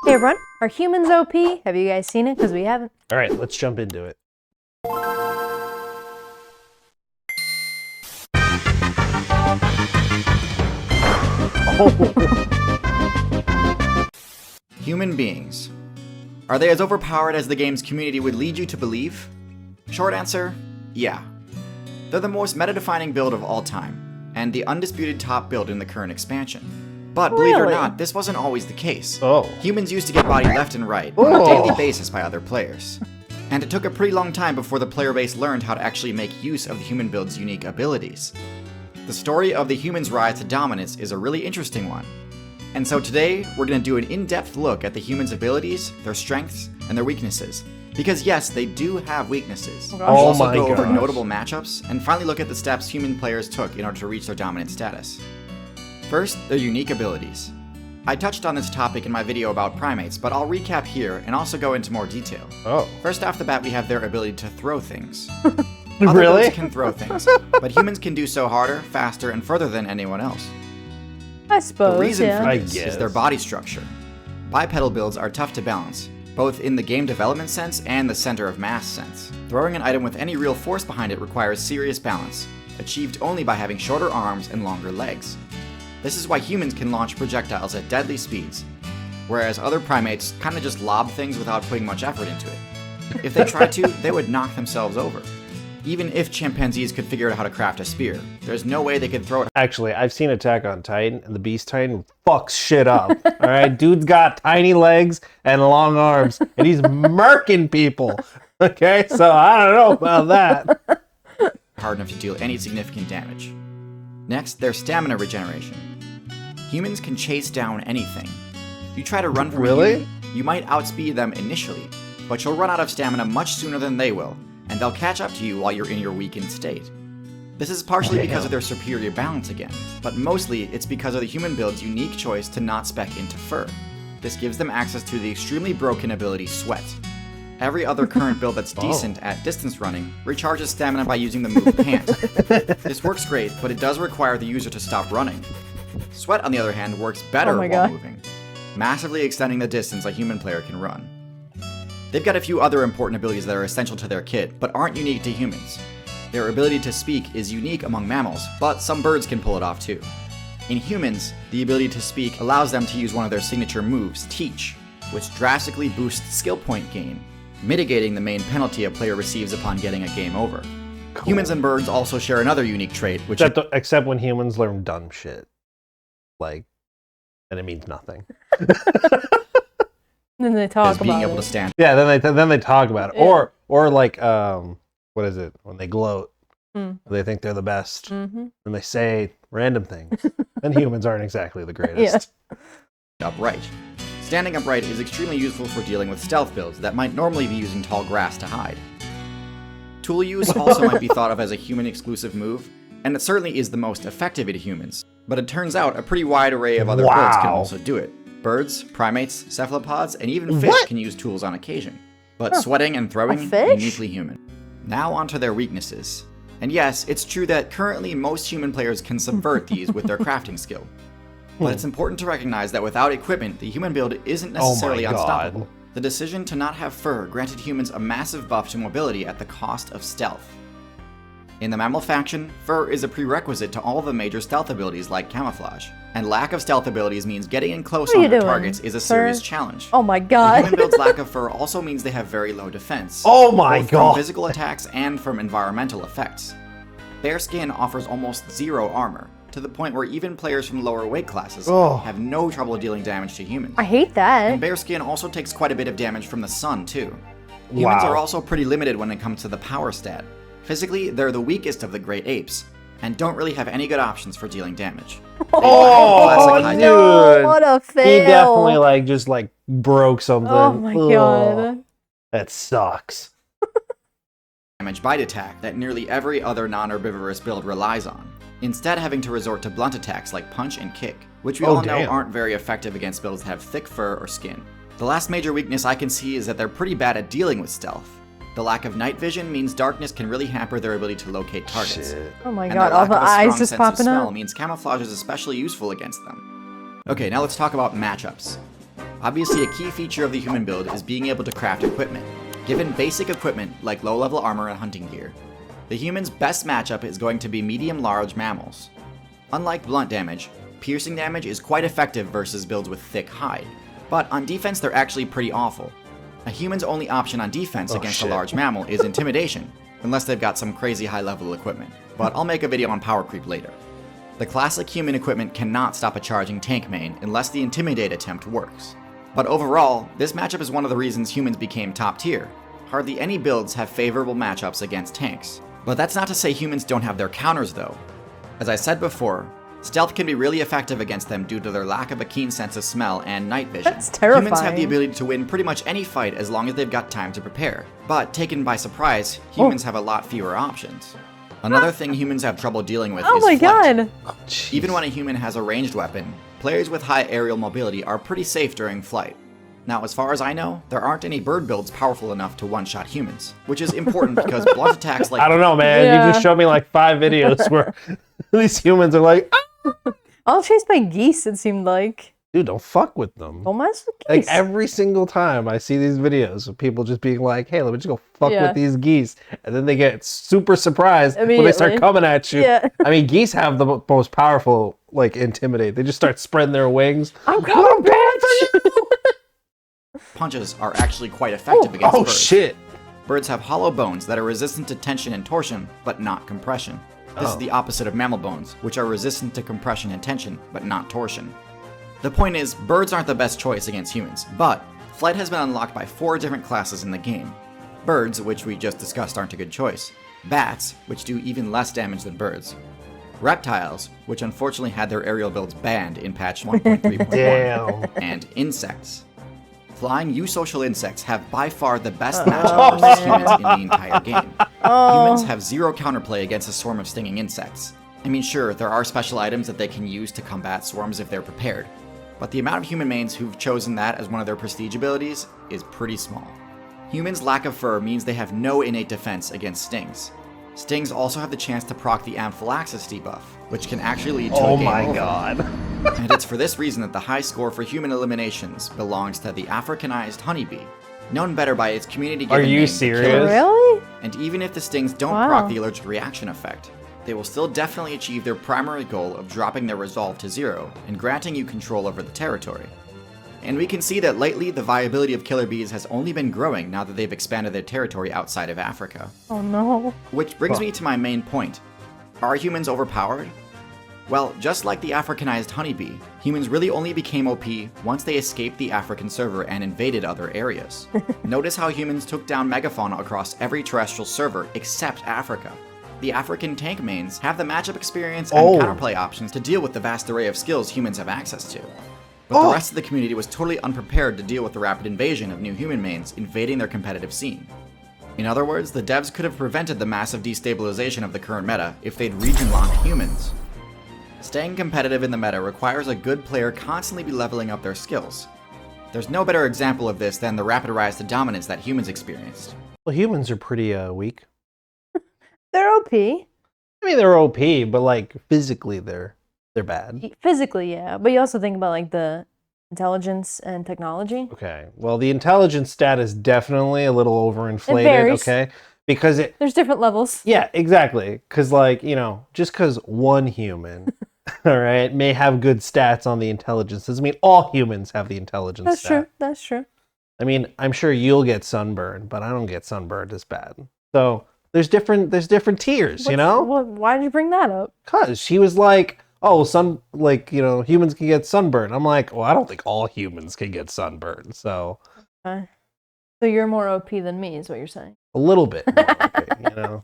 Hey everyone, are humans OP? Have you guys seen it? Because we haven't. All right, let's jump into it. Human beings. Are they as overpowered as the game's community would lead you to believe? Short answer, yeah. They're the most meta-defining build of all time, and the undisputed top build in the current expansion. But believe it or not, this wasn't always the case. Humans used to get bodied left and right on a daily basis by other players. And it took a pretty long time before the player base learned how to actually make use of the human build's unique abilities. The story of the humans' rise to dominance is a really interesting one. And so today, we're going to do an in-depth look at the humans' abilities, their strengths, and their weaknesses. Because yes, they do have weaknesses. We'll also go over notable matchups, and finally look at the steps human players took in order to reach their dominant status. First, their unique abilities. I touched on this topic in my video about primates, but I'll recap here and also go into more detail. First off the bat, we have their ability to throw things. Other birds can throw things, but humans can do so harder, faster, and further than anyone else. I suppose, the reason for this is their body structure. Bipedal builds are tough to balance, both in the game development sense and the center of mass sense. Throwing an item with any real force behind it requires serious balance, achieved only by having shorter arms and longer legs. This is why humans can launch projectiles at deadly speeds, whereas other primates kinda just lob things without putting much effort into it. If they tried to, they would knock themselves over. Even if chimpanzees could figure out how to craft a spear, there's no way they could throw it. Actually, I've seen Attack on Titan, and the Beast Titan fucks shit up. Alright, dude's got tiny legs and long arms, and he's murking people. Okay, so I don't know about that. Hard enough to deal any significant damage. Next, their stamina regeneration. Humans can chase down anything. You try to run from a human, you might outspeed them initially, but you'll run out of stamina much sooner than they will, and they'll catch up to you while you're in your weakened state. This is partially because of their superior balance again, but mostly it's because of the human build's unique choice to not spec into fur. This gives them access to the extremely broken ability Sweat. Every other current build that's decent at distance running recharges stamina by using the move Pant. This works great, but it does require the user to stop running. Sweat, on the other hand, works better while moving, massively extending the distance a human player can run. They've got a few other important abilities that are essential to their kit, but aren't unique to humans. Their ability to speak is unique among mammals, but some birds can pull it off too. In humans, the ability to speak allows them to use one of their signature moves, Teach, which drastically boosts skill point gain, mitigating the main penalty a player receives upon getting a game over. Humans and birds also share another unique trait, which except when humans learn dumb shit. Like, and it means nothing. Then they talk being about able it. to stand. Yeah, then they talk about it. Yeah. Or like what is it? When they gloat. They think they're the best. And they say random things. And humans aren't exactly the greatest. Upright. Standing upright is extremely useful for dealing with stealth builds that might normally be using tall grass to hide. Tool use also might be thought of as a human-exclusive move, and it certainly is the most effective to humans. But it turns out a pretty wide array of other builds can also do it. Birds, primates, cephalopods, and even fish can use tools on occasion. But sweating and throwing, uniquely human. Now onto their weaknesses. And yes, it's true that currently most human players can subvert these with their crafting skill. But it's important to recognize that without equipment, the human build isn't necessarily unstoppable. The decision to not have fur granted humans a massive buff to mobility at the cost of stealth. In the mammal faction, fur is a prerequisite to all of the major stealth abilities like camouflage, and lack of stealth abilities means getting in close on their targets is a serious challenge. Oh my god. The human build's lack of fur also means they have very low defense. Oh my god. Both from physical attacks and from environmental effects. Bare skin offers almost zero armor, to the point where even players from lower weight classes have no trouble dealing damage to humans. I hate that. And bare skin also takes quite a bit of damage from the sun, too. Humans are also pretty limited when it comes to the power stat. Physically, they're the weakest of the great apes, and don't really have any good options for dealing damage. No, what a fail. He definitely just broke something. Oh my god. That sucks. Damage bite attack that nearly every other non-herbivorous build relies on, instead having to resort to blunt attacks like punch and kick, which we all know aren't very effective against builds that have thick fur or skin. The last major weakness I can see is that they're pretty bad at dealing with stealth. The lack of night vision means darkness can really hamper their ability to locate targets. Oh my god, all the eyes just popping smell up. means camouflage is especially useful against them. Okay, now let's talk about matchups. Obviously, a key feature of the human build is being able to craft equipment. Given basic equipment like low-level armor and hunting gear, the human's best matchup is going to be medium-large mammals. Unlike blunt damage, piercing damage is quite effective versus builds with thick hide, but on defense they're actually pretty awful. A human's only option on defense against a large mammal is intimidation, unless they've got some crazy high-level equipment, but I'll make a video on power creep later. The classic human equipment cannot stop a charging tank main unless the intimidate attempt works. But overall, this matchup is one of the reasons humans became top tier. Hardly any builds have favorable matchups against tanks. But that's not to say humans don't have their counters though. As I said before, stealth can be really effective against them due to their lack of a keen sense of smell and night vision. That's terrifying. Humans have the ability to win pretty much any fight as long as they've got time to prepare. But taken by surprise, humans have a lot fewer options. Another thing humans have trouble dealing with is flight. God. Even when a human has a ranged weapon, players with high aerial mobility are pretty safe during flight. Now, as far as I know, there aren't any bird builds powerful enough to one-shot humans, which is important because blunt attacks like— I don't know, man. You just showed me like 5 videos where these humans are like, ah! All chased by geese, it seemed like. Dude, don't fuck with them. Don't mess with Like geese. every single time I see these videos of people just being like, hey, let me just go fuck with these geese. And then they get super surprised when they start coming at you. Yeah. I mean, geese have the most powerful, like, intimidate. They just start spreading their wings. I'm coming, bitch! punches are actually quite effective against birds. Oh, shit. Birds have hollow bones that are resistant to tension and torsion, but not compression. This is the opposite of mammal bones, which are resistant to compression and tension, but not torsion. The point is, birds aren't the best choice against humans, but flight has been unlocked by 4 different classes in the game. Birds, which we just discussed, aren't a good choice. Bats, which do even less damage than birds. Reptiles, which unfortunately had their aerial builds banned in patch 1.3.1. Damn. And insects. Flying eusocial insects have by far the best matchup versus humans in the entire game. Humans have 0 counterplay against a swarm of stinging insects. I mean, sure, there are special items that they can use to combat swarms if they're prepared, but the amount of human mains who've chosen that as one of their prestige abilities is pretty small. Humans' lack of fur means they have no innate defense against stings. Stings also have the chance to proc the Amphylaxis debuff, which can actually lead to a game over. God. And it's for this reason that the high score for human eliminations belongs to the Africanized honeybee, known better by its community-given Are you name, serious? Killer. Really? And even if the stings don't proc the allergic reaction effect, they will still definitely achieve their primary goal of dropping their resolve to 0 and granting you control over the territory. And we can see that lately the viability of killer bees has only been growing now that they've expanded their territory outside of Africa. Oh no. Which brings me to my main point. Are humans overpowered? Well, just like the Africanized honeybee, humans really only became OP once they escaped the African server and invaded other areas. Notice how humans took down megafauna across every terrestrial server except Africa. The African tank mains have the matchup experience and counterplay options to deal with the vast array of skills humans have access to. But the rest of the community was totally unprepared to deal with the rapid invasion of new human mains invading their competitive scene. In other words, the devs could have prevented the massive destabilization of the current meta if they'd region locked humans. Staying competitive in the meta requires a good player constantly be leveling up their skills. There's no better example of this than the rapid rise to dominance that humans experienced. Well, humans are pretty weak. They're OP. I mean, they're OP, but like physically they're bad. Physically, yeah. But you also think about like the intelligence and technology. Okay. Well, the intelligence stat is definitely a little overinflated, varies. okay? Because There's different levels. yeah, exactly. Because, like, you know, just because one human, all right, may have good stats on the intelligence doesn't mean all humans have the intelligence That's stat. true. That's true. I mean, I'm sure you'll get sunburned, but I don't get sunburned as bad. So there's different tiers, you know? Why did you bring that up? Because she was like, oh, humans can get sunburned. I'm like, well, I don't think all humans can get sunburned. So So you're more OP than me, is what you're saying. a little bit, more, you know?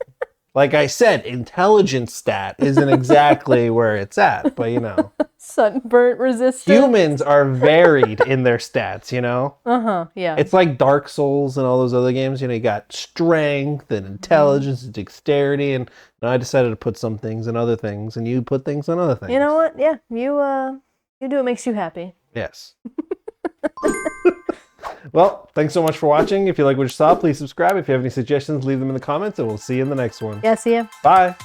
Like I said, intelligence stat isn't exactly where it's at, but you know. Sunburnt resistant. Humans are varied in their stats, you know? Yeah. It's like Dark Souls and all those other games. You know, you got strength and intelligence and dexterity, and I decided to put some things in other things, and you put things in other things. You know what? Yeah, you do what makes you happy. Yes. Well, thanks so much for watching. If you like what you saw, please subscribe. If you have any suggestions, leave them in the comments, and we'll see you in the next one. Yeah, see ya. Bye.